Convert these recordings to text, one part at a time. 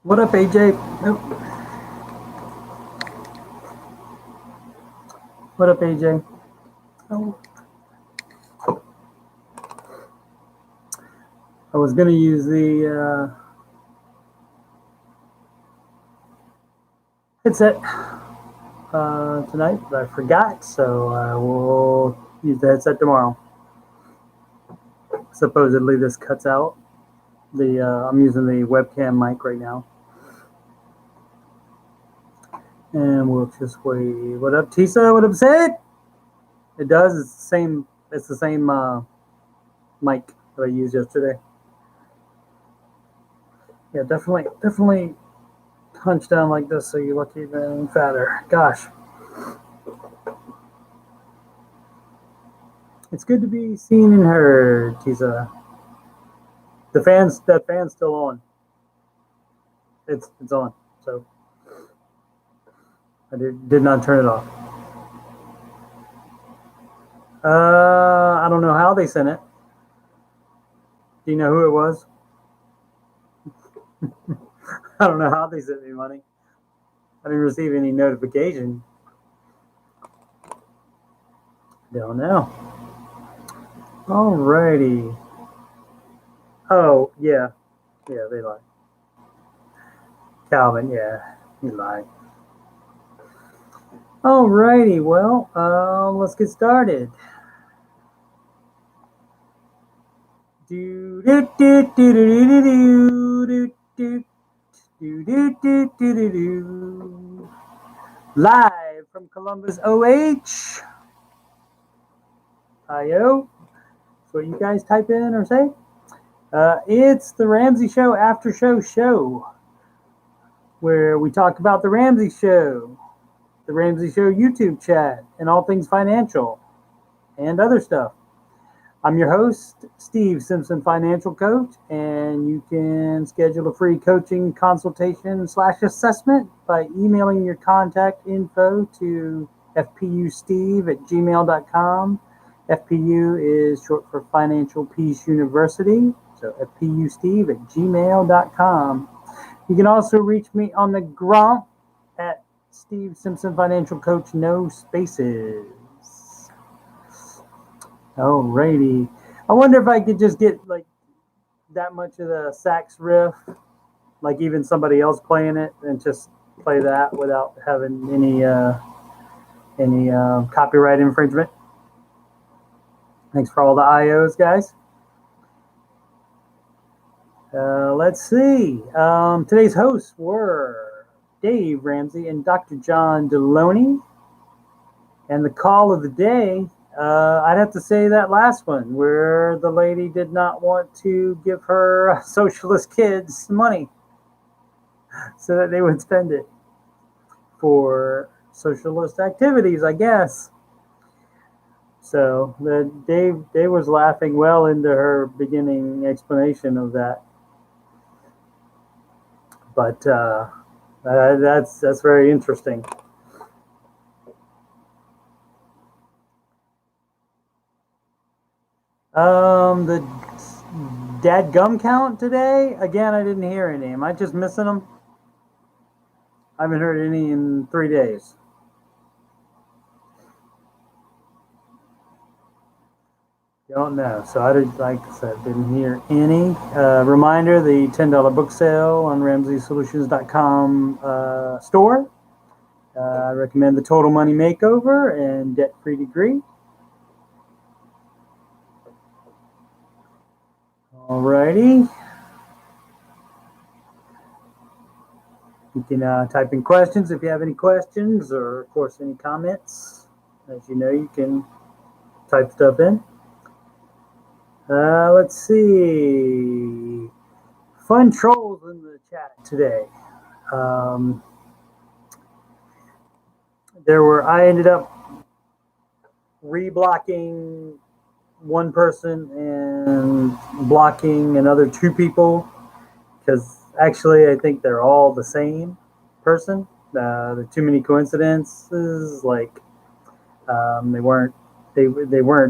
What up, AJ? Nope. What up, AJ? Oh. I was going to use the headset tonight, but I forgot, so I will use the headset tomorrow. Supposedly this cuts out. I'm using the webcam mic right now. And we'll just wait. What up, Tisa? What up, Sid? It does. It's the same mic that I used yesterday. Yeah, definitely hunch down like this so you look even fatter. Gosh. It's good to be seen and heard, Tisa. That fan's still on. It's on. So I did not turn it off. I don't know how they sent it. Do you know who it was? I don't know how they sent me money. I didn't receive any notification. Don't know. Alrighty. Oh, yeah. Yeah, they lied. Calvin, yeah, he lied. Alrighty, well, let's get started. Live from Columbus, OH. IO. That's what you guys type in or say. It's the Ramsey Show Aftershow, where we talk about the Ramsey Show, the Ramsey Show YouTube chat, and all things financial and other stuff. I'm your host, Steve Simpson, financial coach, and you can schedule a free coaching consultation / assessment by emailing your contact info to fpusteve@gmail.com. FPU is short for Financial Peace University, so fpusteve@gmail.com. You can also reach me on the Grant at Steve Simpson Financial Coach, no spaces. Alrighty. I wonder if I could just get like that much of the sax riff, like even somebody else playing it, and just play that without having any copyright infringement. Thanks for all the IOs, guys. Let's see. Today's hosts were Dave Ramsey and Dr. John Deloney. And the call of the day, I'd have to say that last one, where the lady did not want to give her socialist kids money so that they would spend it for socialist activities, I guess. So Dave was laughing well into her beginning explanation of that. But that's very interesting. The dadgum count today, again, I didn't hear any. Am I just missing them? I haven't heard any in 3 days. Don't know. So I did, like I said, didn't hear any. Reminder: the $10 book sale on RamseySolutions.com store. I recommend the Total Money Makeover and Debt Free Degree. Alrighty. You can type in questions if you have any questions, or of course any comments. As you know, you can type stuff in. Let's see. Fun trolls in the chat today. I ended up reblocking one person and blocking another 2 people, because actually I think they're all the same person. There are too many coincidences. Like they weren't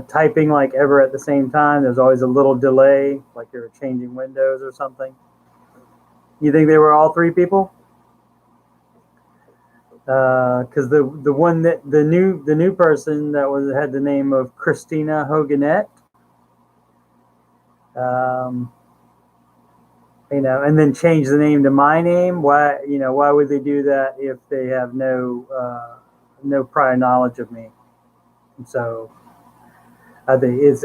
typing like ever at the same time. There's always a little delay, like they were changing windows or something. You think they were all three people? Because the one that the new person that had the name of Christina Hoganette, and then change the name to my name. Why would they do that if they have no prior knowledge of me? So I think it's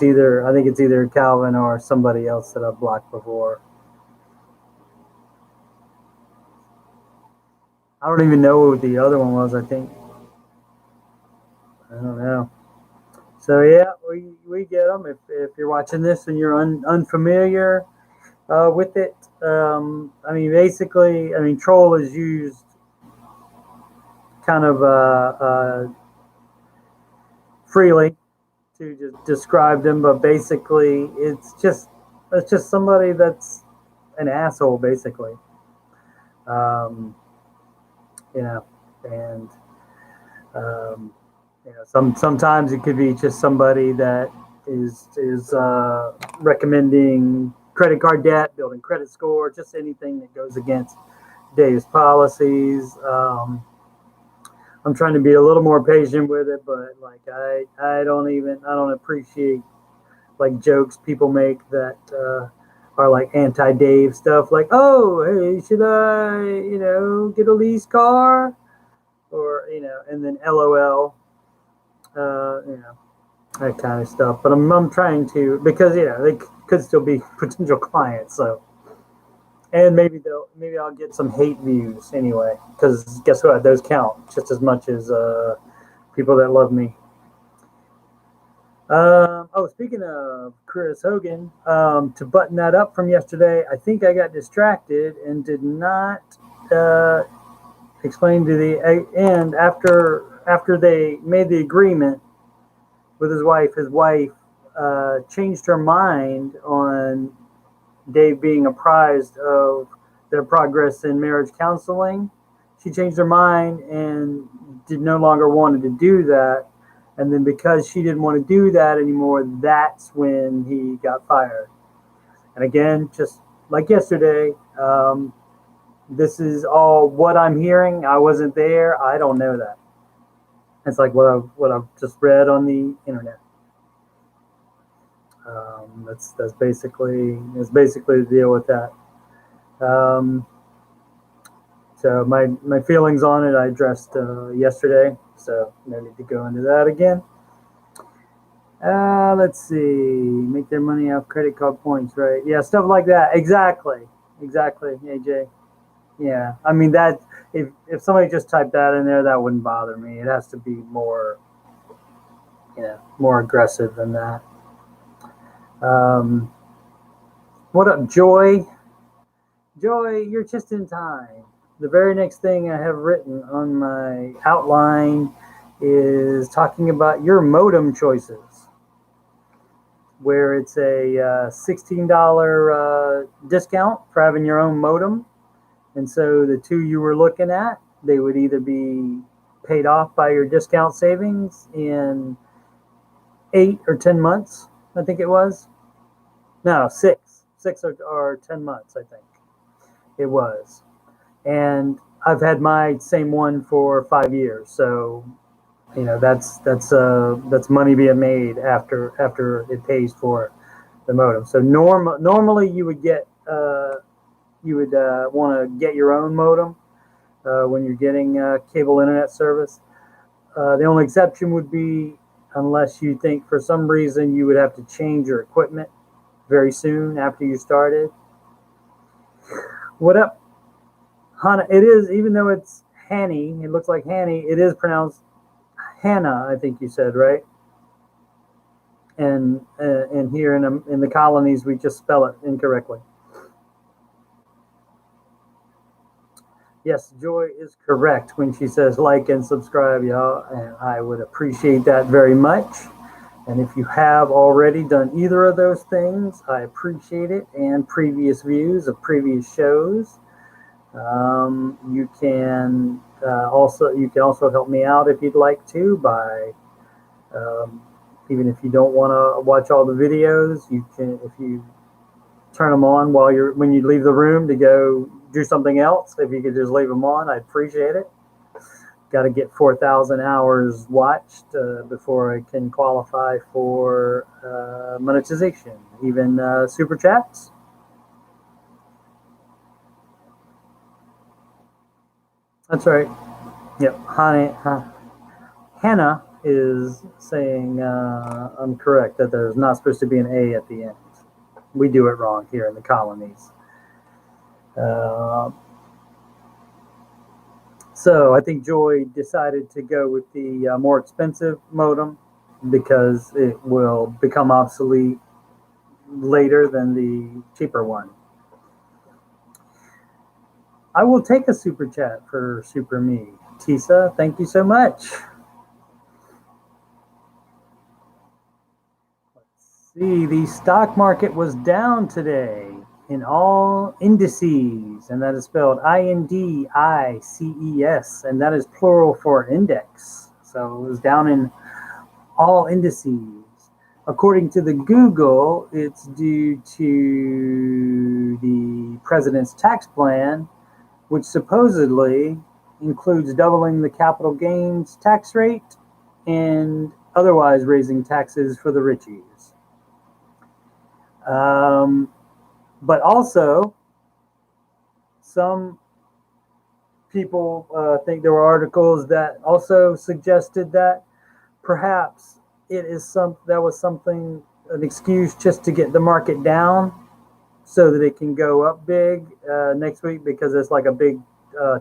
either Calvin or somebody else that I've blocked before. I don't even know what the other one was. I think I don't know. So yeah, we get them. If you're watching this and you're unfamiliar with it, basically, troll is used kind of freely to just describe them, but basically, it's just somebody that's an asshole, basically. And sometimes it could be just somebody that is recommending credit card debt, building credit score, just anything that goes against Dave's policies. I'm trying to be a little more patient with it, but like I don't appreciate like jokes people make that are like anti-Dave stuff, like, oh, hey, should I get a lease car, or and then LOL, that kind of stuff. But I'm trying to, because they could still be potential clients, so. And maybe I'll get some hate views anyway, because guess what? Those count just as much as people that love me. Speaking of Chris Hogan, to button that up from yesterday, I think I got distracted and did not explain to the end after they made the agreement with his wife. His wife changed her mind on Dave being apprised of their progress in marriage counseling. She changed her mind and did no longer wanted to do that. And then because she didn't want to do that anymore, that's when he got fired. And again, just like yesterday, this is all what I'm hearing. I wasn't there. I don't know that. It's like what I've just read on the internet. That's basically the deal with that. So my feelings on it I addressed yesterday, so no need to go into that again. Let's see, make their money off credit card points, right? Yeah, stuff like that. Exactly, AJ. Yeah, that if somebody just typed that in there, that wouldn't bother me. It has to be more aggressive than that. What up, Joy? Joy, you're just in time. The very next thing I have written on my outline is talking about your modem choices, where it's a $16 discount for having your own modem. And so the two you were looking at, they would either be paid off by your discount savings in 8 or 10 months, I think it was. No, 6 or 10 months, I think it was. And I've had my same one for 5 years, so that's money being made after it pays for the modem. So normally you would get want to get your own modem when you're getting cable internet service. The only exception would be unless you think for some reason you would have to change your equipment very soon after you started. What up, Hannah? It is, even though it's Hanny, it looks like Hanny, it is pronounced Hannah, I think you said, right? And here in the colonies, we just spell it incorrectly. Yes, Joy is correct when she says like and subscribe, y'all, and I would appreciate that very much. And if you have already done either of those things, I appreciate it. And previous views of previous shows. You can also help me out if you'd like to by even if you don't want to watch all the videos, you can, if you turn them on when you leave the room to go do something else. If you could just leave them on, I'd appreciate it. Got to get 4,000 hours watched before I can qualify for monetization, even super chats. That's right. Yep. Hannah is saying I'm correct that there's not supposed to be an A at the end. We do it wrong here in the colonies. So I think Joy decided to go with the more expensive modem because it will become obsolete later than the cheaper one. I will take a super chat for Super Me. Tisa, thank you so much. Let's see, the stock market was down today in all indices, and that is spelled INDICES, and that is plural for index. So it was down in all indices. According to the Google, it's due to the president's tax plan, which supposedly includes doubling the capital gains tax rate and otherwise raising taxes for the richies. But also, some people think there were articles that also suggested that perhaps that was something, an excuse just to get the market down so that it can go up big next week, because it's like a big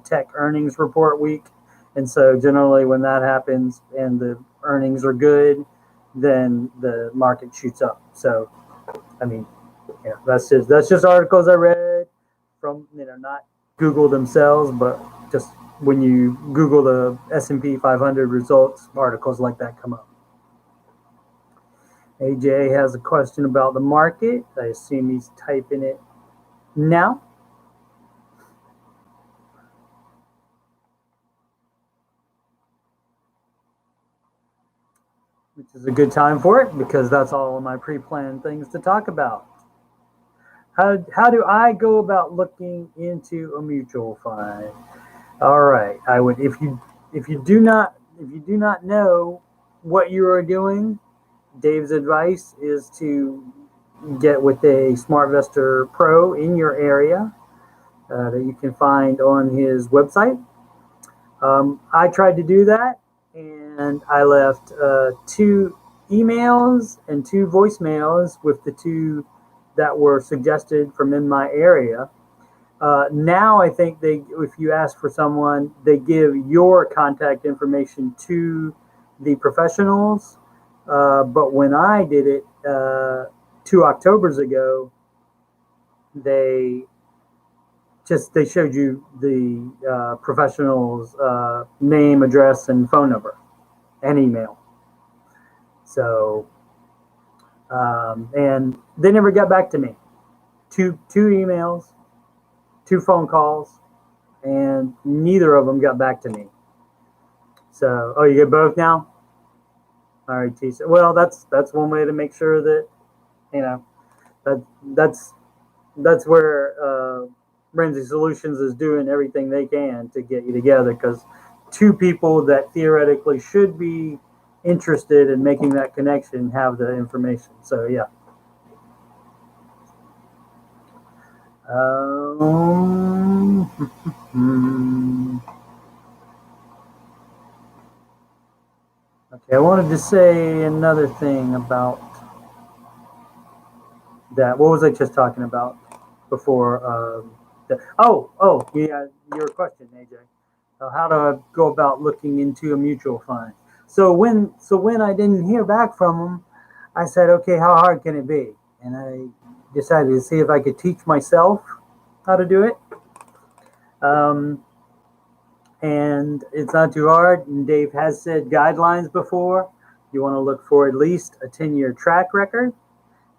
tech earnings report week. And so generally when that happens and the earnings are good, then the market shoots up. So, I mean, that's just articles I read from, not Google themselves, but just when you Google the S&P 500 results, articles like that come up. AJ has a question about the market. I assume he's typing it now. Which is a good time for it, because that's all of my pre-planned things to talk about. How do I go about looking into a mutual fund? All right, I would, if you do not know what you are doing, Dave's advice is to get with a SmartVestor Pro in your area that you can find on his website. I tried to do that, and I left 2 emails and 2 voicemails with the 2 that were suggested from in my area. Now I think if you ask for someone, they give your contact information to the professionals. But when I did it 2 Octobers ago, they showed you the professional's name, address, and phone number, and email. So, and they never got back to me. 2 emails, 2 phone calls, and neither of them got back to me. So, oh, you get both now? All right, Tisa. Well, that's one way to make sure that, that's where Ramsey Solutions is doing everything they can to get you together, because 2 people that theoretically should be interested in making that connection have the information. So, yeah. Okay, I wanted to say another thing about that. What was I just talking about before? Yeah, your question, AJ. How to go about looking into a mutual fund. So when I didn't hear back from them, I said, okay, how hard can it be? And I decided to see if I could teach myself how to do it. And it's not too hard. And Dave has said guidelines before. You want to look for at least a 10-year track record.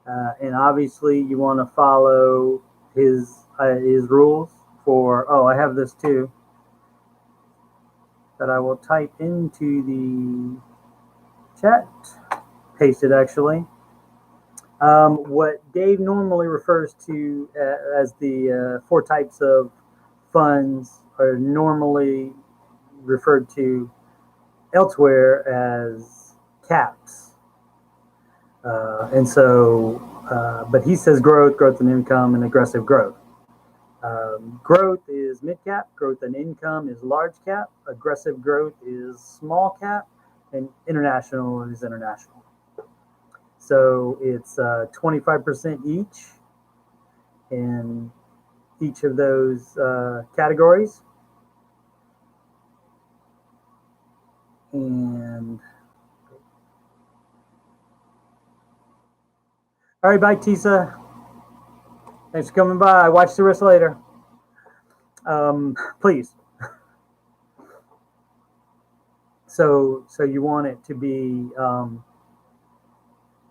And obviously you want to follow his rules for, I have this too, that I will type into the chat, paste it actually. What Dave normally refers to as the four types of funds are normally referred to elsewhere as caps. But he says growth and income, and aggressive growth. Growth is mid cap, growth and income is large cap, aggressive growth is small cap, and international is international. So it's 25% each in each of those categories. And all right, bye, Tisa. Thanks for coming by. Watch the rest later. Please. So you want it to be,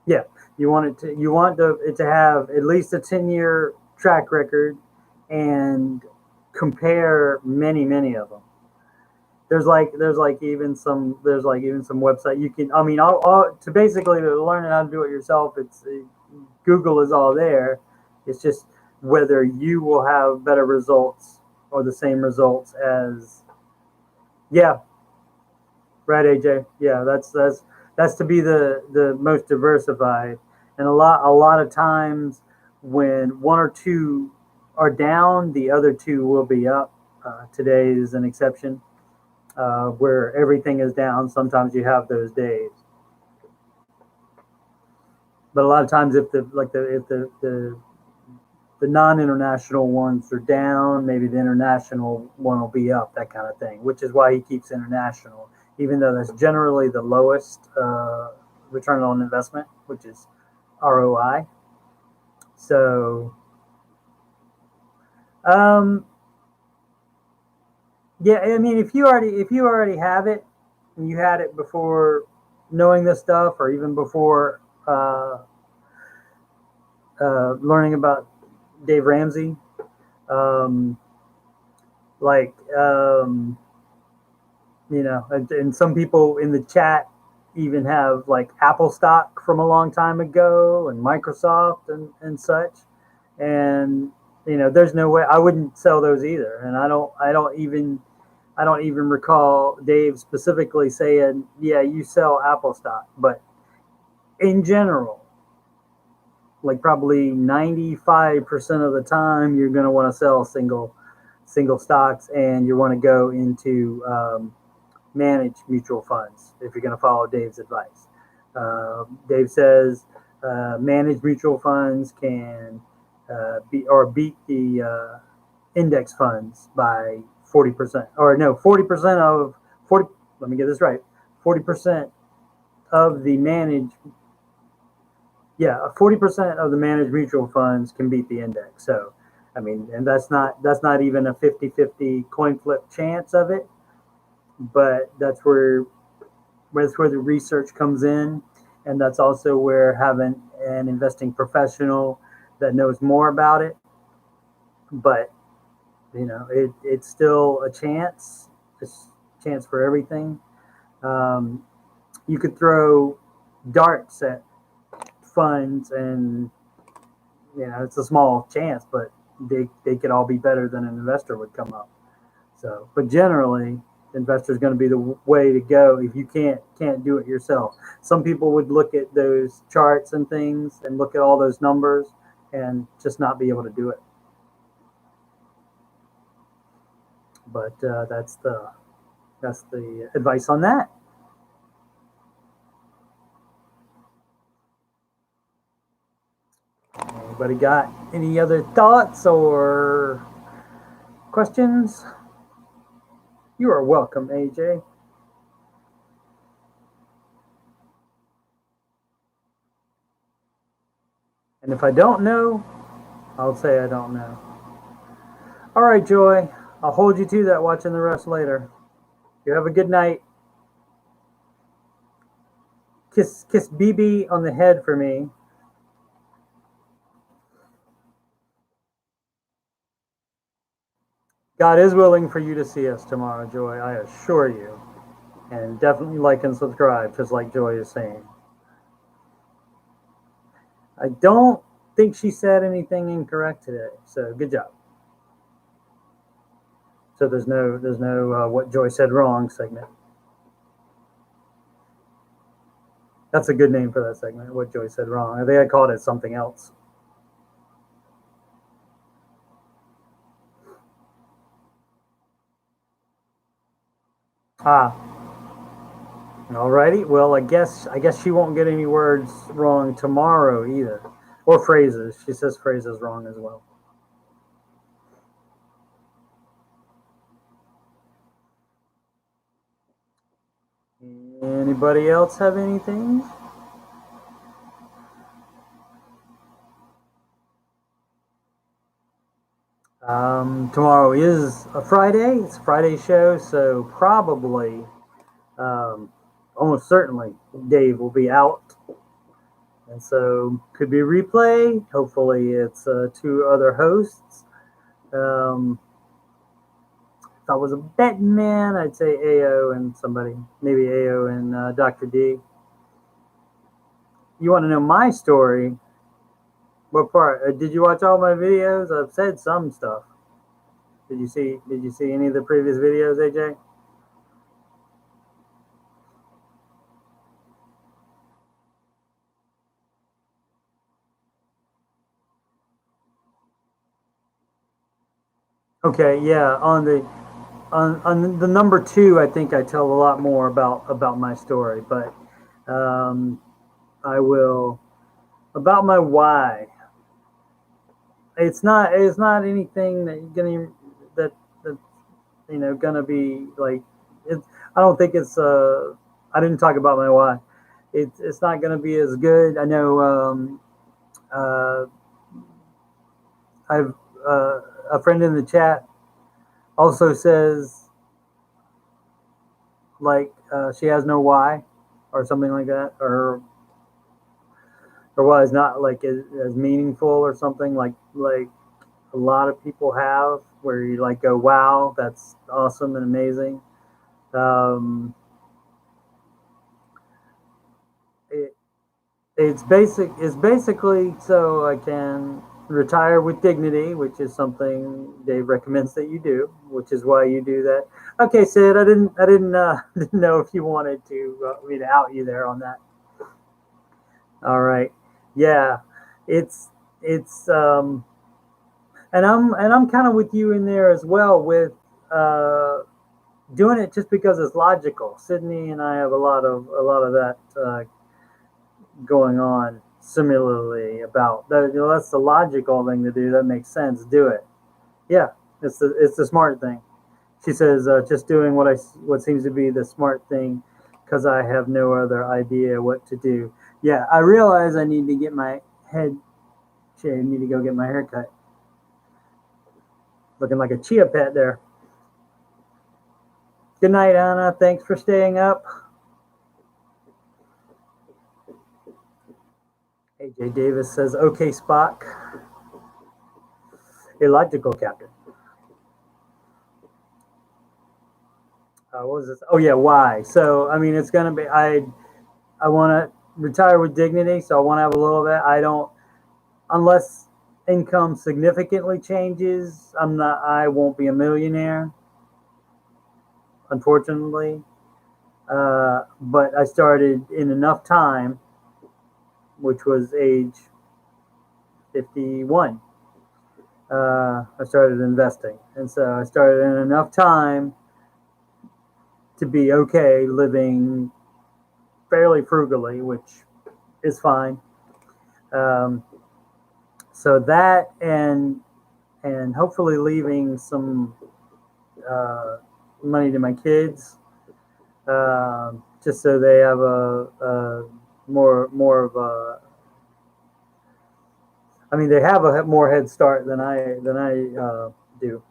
yeah. You want it to have at least a 10-year track record, and compare many of them. There's even some website you can. I mean, to basically to learn how to do it yourself. Google is all there. It's just whether you will have better results or the same results as. Yeah. Right, AJ. Yeah, that's to be the most diversified. And a lot of times when one or two are down, the other two will be up. Today is an exception, where everything is down. Sometimes you have those days, but a lot of times if the non-international ones are down, maybe the international one will be up. That kind of thing, which is why he keeps international, even though that's generally the lowest return on investment, which is ROI. So, yeah, I mean, if you already have it, and you had it before knowing this stuff, or even before learning about Dave Ramsey, and some people in the chat even have like Apple stock from a long time ago, and Microsoft and such. And there's no way I wouldn't sell those either. And I don't even recall Dave specifically saying, yeah, you sell Apple stock. But in general, like probably 95% of the time, you're going to want to sell single stocks, and you want to go into manage mutual funds if you're going to follow Dave's advice. Dave says managed mutual funds can beat the index funds by 40%, or no, 40% of 40. Let me get this right. 40% of the managed, 40% of the managed mutual funds can beat the index. So, I mean, and that's not even a 50-50 coin flip chance of it. But that's where the research comes in, and that's also where having an investing professional that knows more about it. But it's still a chance. It's a chance for everything. You could throw darts at funds, and it's a small chance, but they could all be better than an investor would come up. So, but generally, investor is going to be the way to go if you can't do it yourself. Some people would look at those charts and things and look at all those numbers and just not be able to do it. But that's the advice on that. Anybody got any other thoughts or questions? You are welcome, AJ. And if I don't know, I'll say I don't know. All right, Joy. I'll hold you to that, watching the rest later. You have a good night. Kiss BB on the head for me. God is willing for you to see us tomorrow, Joy, I assure you. And definitely like and subscribe, just like Joy is saying. I don't think she said anything incorrect today. So good job. So there's no what Joy said wrong segment. That's a good name for that segment. What Joy said wrong. I think I called it something else. Alrighty. Well, I guess she won't get any words wrong tomorrow either, or phrases. She says phrases wrong as well. Anybody else have anything? Tomorrow is a Friday. It's a Friday show, so probably, almost certainly, Dave will be out. And so could be replay. Hopefully it's two other hosts. If I was a betting man, I'd say AO and somebody. Maybe AO and Dr. D. You want to know my story? What part? Did you watch all my videos? I've said some stuff. Did you see any of the previous videos, AJ? Okay, yeah. On the number 2, I think I tell a lot more about my story, but I will about my why. It's not anything that you're gonna that gonna be like. I don't think it's. I didn't talk about my why. It's not gonna be as good. I know. I've a friend in the chat also says like she has no why or something like that, or why is not like as meaningful or something like a lot of people have, where you like go, wow, that's awesome and amazing. It, it's basically so I can retire with dignity, which is something Dave recommends that you do, which is why you do that. Okay, Sid, I didn't didn't know if you wanted to me to out you there on that. All right, yeah, it's and I'm kind of with you in there as well with doing it just because it's logical. Sydney and I have a lot of that going on similarly about that. That's the logical thing to do. That makes sense. Do it. Yeah, it's the smart thing. She says just doing what seems to be the smart thing because I have no other idea what to do. Yeah, I realize I need to get my head shaved. I need to go get my hair cut. Looking like a chia pet there. Good night, Anna. Thanks for staying up. AJ Davis says, okay, Spock. Illogical captain. What was this? Oh, yeah, why? So, I mean, it's going to be, I want to retire with dignity, so I want to have a little bit. I don't, unless income significantly changes, I won't be a millionaire, unfortunately. But I started in enough time, which was age 51. I started investing. And so I started in enough time to be okay living fairly frugally, which is fine. So that and hopefully leaving some money to my kids, just so they have a more of a. I mean, they have a more head start than I do,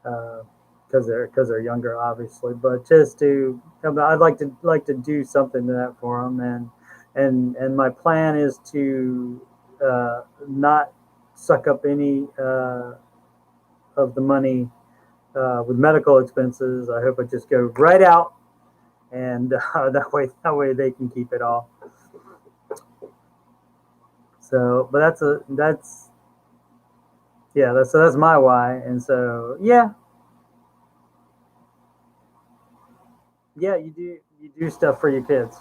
because they're younger, obviously. But just to, I'd like to do something to that for them, and my plan is to not suck up any of the money with medical expenses. I hope it just go right out, and that way they can keep it all. So, but that's my why, and so you do stuff for your kids.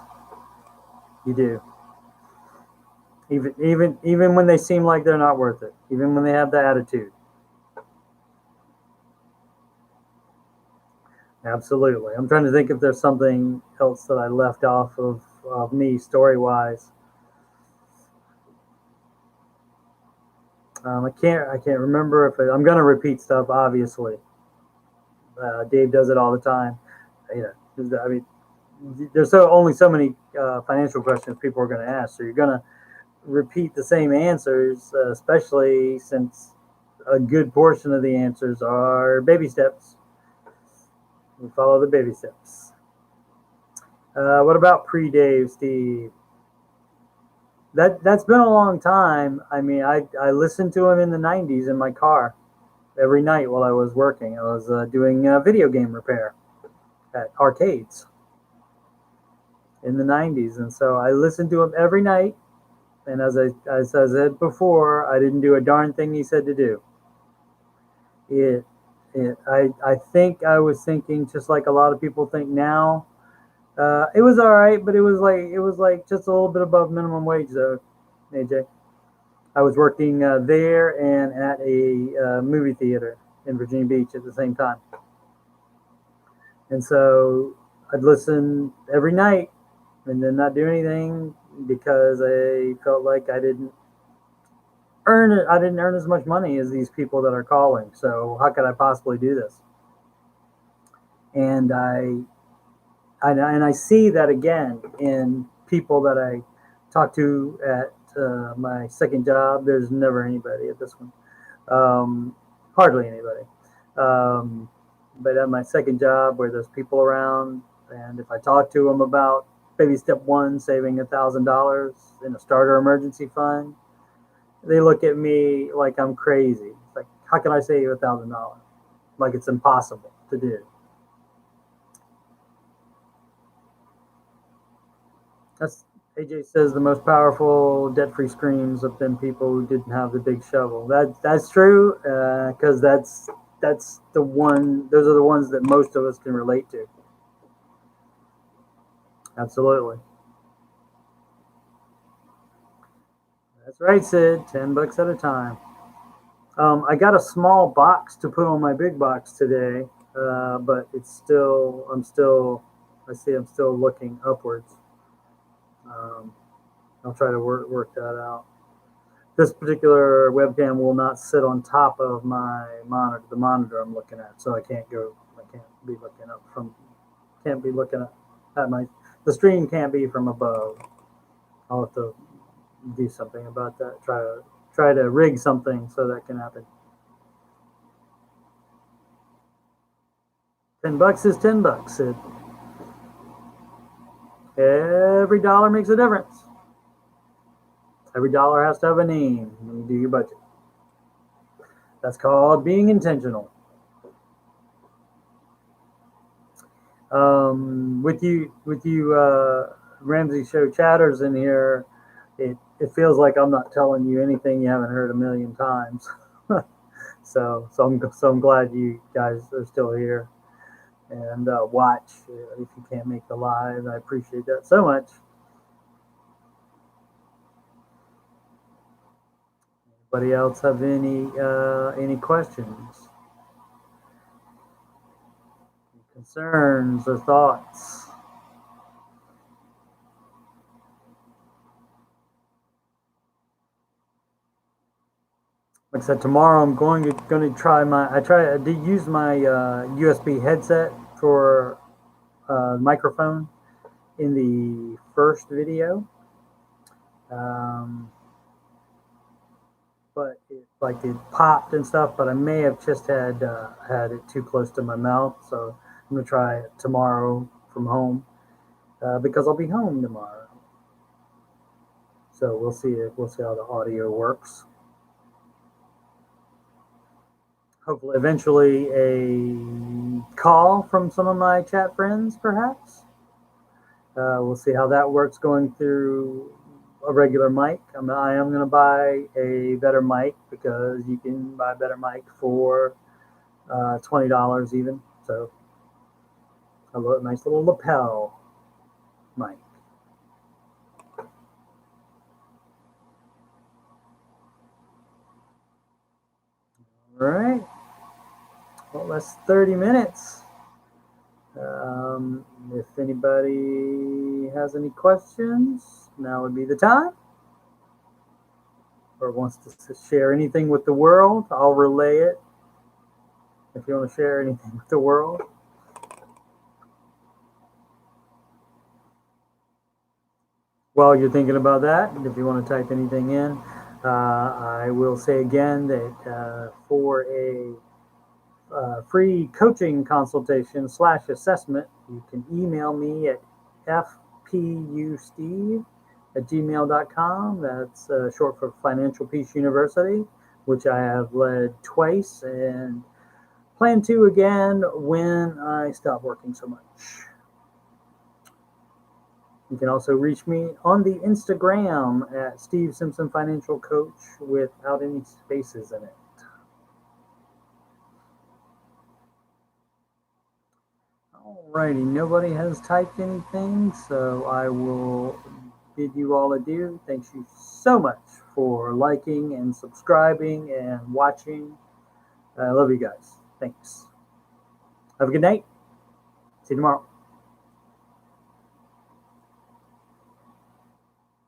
You do. Even when they seem like they're not worth it, even when they have the attitude. Absolutely. I'm trying to think if there's something else that I left off of me story wise. I can't remember if I'm going to repeat stuff. Obviously, Dave does it all the time. You know, I mean, there's only so many financial questions people are going to ask, so you're going to repeat the same answers, especially since a good portion of the answers are baby steps. We follow the baby steps. What about pre-Dave, Steve? That's been a long time. I mean, I listened to him in the '90s in my car every night while I was working. I was doing video game repair at arcades in the '90s, and so I listened to him every night. And as I said before, I didn't do a darn thing he said to do. I think I was thinking just like a lot of people think now. It was all right, but it was like just a little bit above minimum wage though, AJ. I was working there and at a movie theater in Virginia Beach at the same time, and so I'd listen every night and then not do anything because I felt like I didn't earn it. I didn't earn as much money as these people that are calling. So how could I possibly do this? And I see that again in people that I talk to at my second job. There's never anybody at this one, hardly anybody. But at my second job, where there's people around, and if I talk to them about baby step one, saving $1,000 in a starter emergency fund, they look at me like I'm crazy. It's like, how can I save $1,000? Like it's impossible to do. That's AJ says the most powerful debt-free screams have been people who didn't have the big shovel. That's true because that's the one. Those are the ones that most of us can relate to. Absolutely. That's right, Sid. $10 at a time. I got a small box to put on my big box today, but it's still. I see. I'm still looking upwards. I'll try to work that out. This particular webcam will not sit on top of my monitor, the monitor I'm looking at, so I can't be looking up from. Can't be looking at my. The stream can't be from above. I'll have to do something about that. Try to rig something so that can happen. $10 is $10, Sid. Every dollar makes a difference. Every dollar has to have a name when you do your budget. That's called being intentional. With you, Ramsey Show chatters in here, it feels like I'm not telling you anything you haven't heard a million times. so I'm glad you guys are still here and watch if you can't make the live. I appreciate that so much. Anybody else have any questions, concerns, or thoughts? Like I said, tomorrow I'm going to try I did use my USB headset for microphone in the first video, but it popped and stuff. But I may have just had it too close to my mouth, so I'm gonna try it tomorrow from home because I'll be home tomorrow. So we'll see how the audio works. Hopefully, eventually, a call from some of my chat friends, perhaps. We'll see how that works going through a regular mic. I am going to buy a better mic because you can buy a better mic for $20 even. So a nice little lapel mic. All right. Well, that's 30 minutes. If anybody has any questions, now would be the time. Or wants to share anything with the world, I'll relay it. If you want to share anything with the world. While you're thinking about that, if you want to type anything in, I will say again that for a free coaching consultation / assessment, you can email me at fpusteve@gmail.com. That's short for Financial Peace University, which I have led twice and plan to again when I stop working so much. You can also reach me on the Instagram at Steve Simpson Financial Coach without any spaces in it. Alrighty, nobody has typed anything, so I will bid you all adieu. Thank you so much for liking and subscribing and watching. I love you guys. Thanks. Have a good night. See you tomorrow.